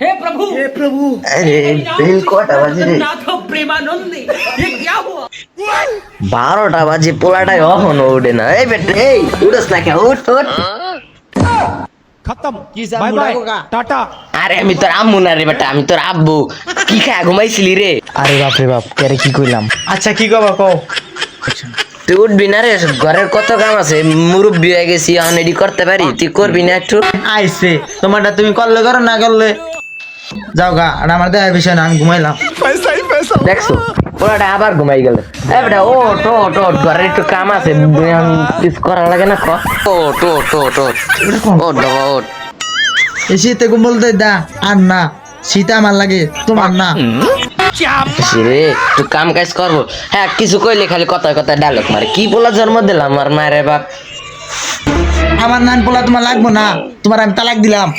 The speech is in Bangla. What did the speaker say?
हे प्रभु अरे बेल কটা বাজে রে नाथ प्रेमानंद ये क्या हुआ 12টা বাজে পোলাটাই এখনো ওঠে না এই বেটা এই উঠছ না কে উঠ উঠ खत्म बाय बाय टाटा আরে আমি তোর আম্মু না রে বেটা আমি তোর আব্বু কি খায় ঘুমাইছিলি রে আরে বাপ রে বাপ কেরে কি কইলাম अच्छा की कबा को তুই উঠবি না রে ঘরের কত কাম আছে মুরব্বি হয়ে গেছি এখন এডি করতে পারি তুই করবি না একটু আইছে তোমারটা তুমি করলে করো না করলে যাও গা আর আমার দেখার বিষয় না আমি ঘুমাইলাম দেখছো পোলাটা আবার ঘুমাই গেল এ বেটা ওঠ ওঠ ওঠ ঘরের একটু কাম আছে কিছু করা লাগে না ওঠ ওঠ ওঠ ওঠ ওঠ বাবা ওঠ এই শীতে ঘুমল দে দা আর না শীতে আমার লাগে তোমার না রে একটু কাম কাজ করবো হ্যাঁ কিছু কইলে খালি কথা কথা ডায়লগ মারে কি বলা জন্ম দিলাম আমার মায়ের বাপ আমার নান পোলা তোমার লাগবো না তোমার আমি তালাক দিলাম